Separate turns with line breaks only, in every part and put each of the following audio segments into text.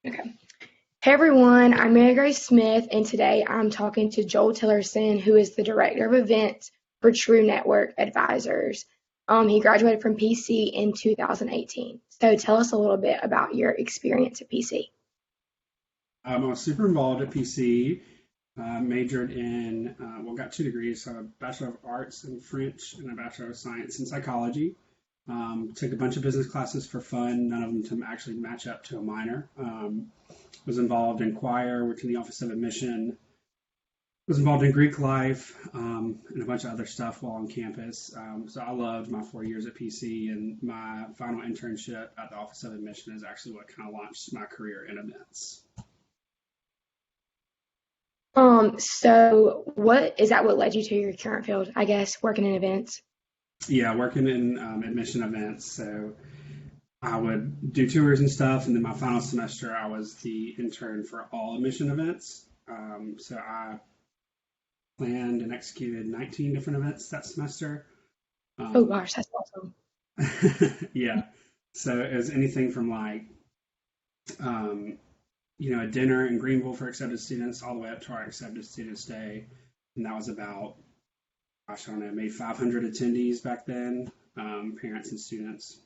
Okay. Hey everyone, I'm Mary Grace Smith, and today I'm talking to Joel Tillirson, who is the Director of Events for True Network Advisors. He graduated from PC in 2018. So tell us a little bit about your experience at PC.
I was super involved at PC, majored in, got 2 degrees, so a Bachelor of Arts in French and a Bachelor of Science in Psychology. Took a bunch of business classes for fun, none of them to actually match up to a minor. Was involved in choir, worked in the Office of Admission, was involved in Greek life, and a bunch of other stuff while on campus. So I loved my 4 years at PC, and my final internship at the Office of Admission is actually what kind of launched my career in events.
So what is that what led you to your current field, I guess, working in events?
Yeah, working in admission events. So I would do tours and stuff, and then my final semester, I was the intern for all admission events. So I planned and executed 19 different events that semester.
Oh
Um,
gosh, that's awesome.
yeah, so it was anything from like, um, a dinner in Greenville for accepted students all the way up to our accepted students day. And that was about, gosh, I don't know, maybe 500 attendees back then, parents and students.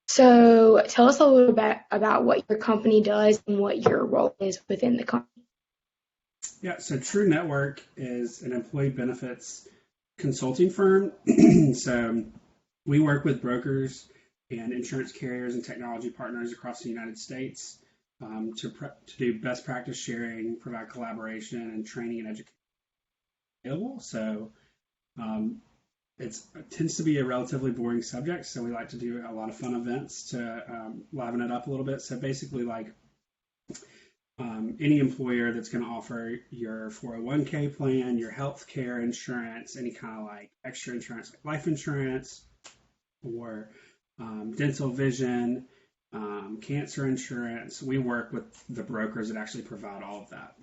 So tell us a little bit about what your company does and what your role is within the company.
Yeah, so True Network is an employee benefits consulting firm. So we work with brokers and insurance carriers and technology partners across the United States to do best practice sharing, provide collaboration and training and education available. So um, it tends to be a relatively boring subject, so we like to do a lot of fun events to liven it up a little bit. So basically, like any employer that's going to offer your 401k plan, your health care insurance, any kind of like extra insurance, like life insurance or dental vision, cancer insurance. We work with the brokers that actually provide all of that.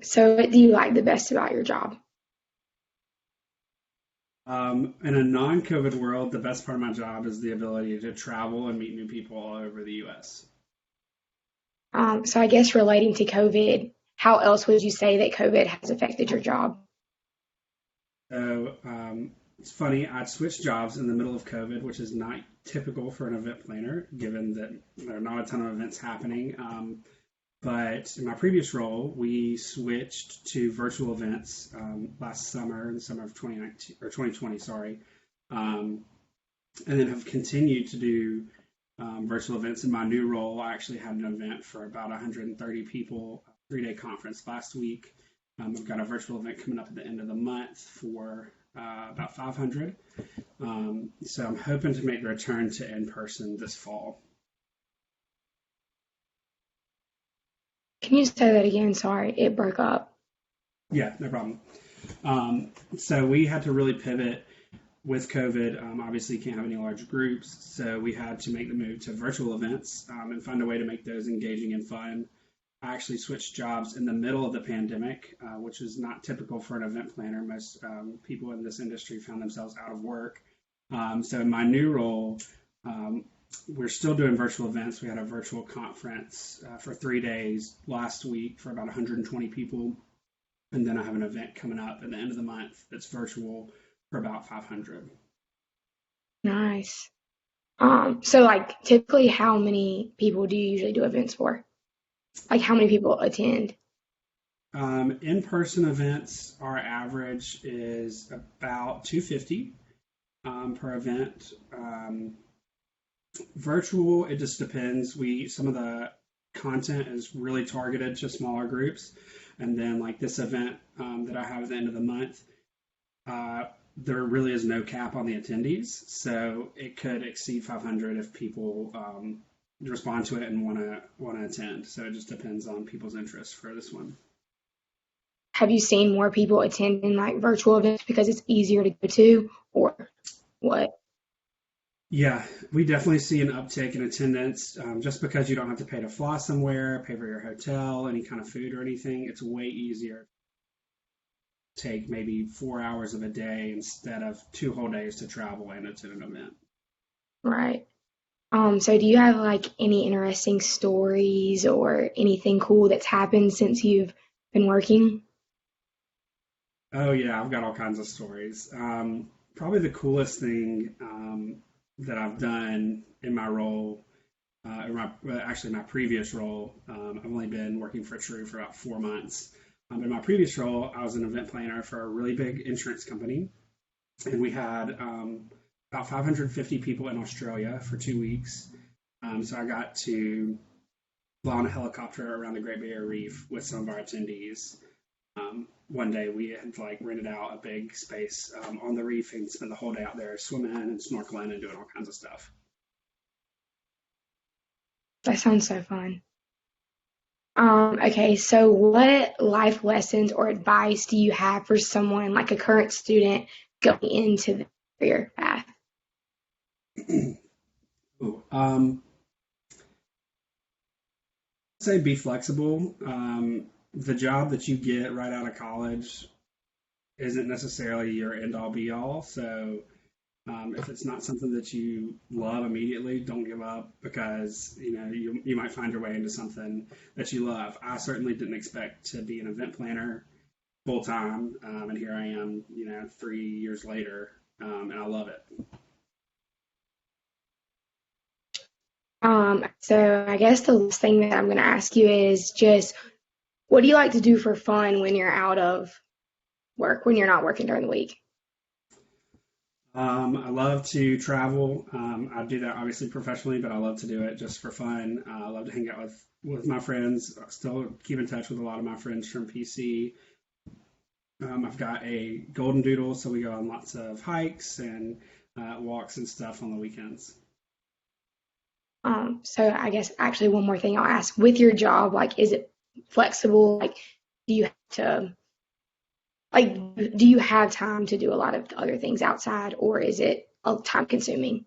So what do you like the best about your job?
In a non-COVID world, the best part of my job is the ability to travel and meet new people all over the U.S.
So I guess relating to COVID, how else would you say that COVID has affected your job?
So it's funny, I switched jobs in the middle of COVID, which is not typical for an event planner, given that there are not a ton of events happening. But in my previous role, we switched to virtual events last summer, in the summer of 2019 or 2020, sorry, and then have continued to do virtual events. In my new role, I actually had an event for about 130 people, a 3-day conference last week. We've got a virtual event coming up at the end of the month for about 500. So I'm hoping to make the return to in-person this fall.
Can you say that again? Sorry, it broke up.
Yeah, no problem. So we had to really pivot with COVID. Obviously, you can't have any large groups, so we had to make the move to virtual events and find a way to make those engaging and fun. I actually switched jobs in the middle of the pandemic, which is not typical for an event planner. Most people in this industry found themselves out of work. So in my new role, we're still doing virtual events. We had a virtual conference for 3 days last week for about 120 people. And then I have an event coming up at the end of the month that's virtual for about 500.
Nice. So like typically how many people do you usually do events for? Like how many people attend?
In-person events, our average is about 250 per event. Virtual, it just depends. Some of the content is really targeted to smaller groups, and then like this event that I have at the end of the month, there really is no cap on the attendees, so it could exceed 500 if people respond to it and want to attend. So it just depends on people's interest for this one.
Have you seen more people attending like virtual events because it's easier to go to, or what?
Yeah, we definitely see an uptick in attendance just because you don't have to pay to fly somewhere, pay for your hotel, any kind of food or anything. It's way easier to take maybe 4 hours of a day instead of 2 whole days to travel and attend an event.
Right. So do you have like any interesting stories or anything cool that's happened since you've been working?
Oh yeah, I've got all kinds of stories. Probably the coolest thing that I've done in my role, or actually my previous role. I've only been working for True for about 4 months. In my previous role, I was an event planner for a really big insurance company, and we had about 550 people in Australia for 2 weeks. So I got to fly on a helicopter around the Great Barrier Reef with some of our attendees. One day we had like rented out a big space on the reef and spent the whole day out there swimming and snorkeling and doing all kinds of stuff.
That sounds so fun. Okay, so what life lessons or advice do you have for someone like a current student going into the career path?
Ooh, say be flexible. The job that you get right out of college isn't necessarily your end all be all. So if it's not something that you love immediately, don't give up because you might find your way into something that you love. I certainly didn't expect to be an event planner full time, and here I am, 3 years later, and I love it.
So I guess the last thing that I'm going to ask you is just what do you like to do for fun when you're out of work, when you're not working during the week?
I love to travel. I do that obviously professionally, but I love to do it just for fun. I love to hang out with my friends. I still keep in touch with a lot of my friends from PC. I've got a golden doodle, so we go on lots of hikes and walks and stuff on the weekends.
So I guess actually one more thing I'll ask with your job, like, is it flexible? Like, do you have to, like, do you have time to do a lot of other things outside, or is it time consuming?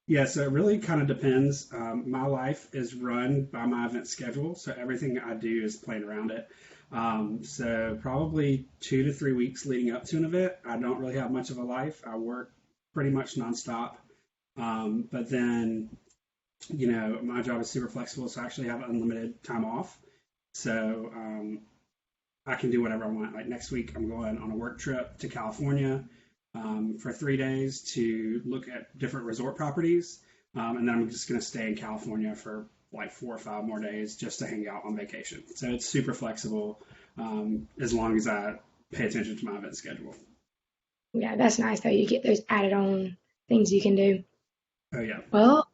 Yeah, so it really kind of depends. My life is run by my event schedule, so everything I do is planned around it. So probably 2 to 3 weeks leading up to an event, I don't really have much of a life. I work pretty much nonstop. But then, my job is super flexible, so I actually have unlimited time off. So I can do whatever I want. Like next week, I'm going on a work trip to California for 3 days to look at different resort properties. And then I'm just going to stay in California for like 4 or 5 more days just to hang out on vacation. So it's super flexible as long as I pay attention to my event schedule.
Yeah, that's nice though. You get those added on things you can do.
Oh, yeah.
Well,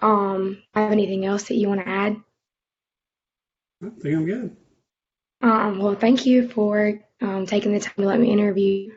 have anything else that you want to add?
I think I'm good.
Well, thank you for taking the time to let me interview.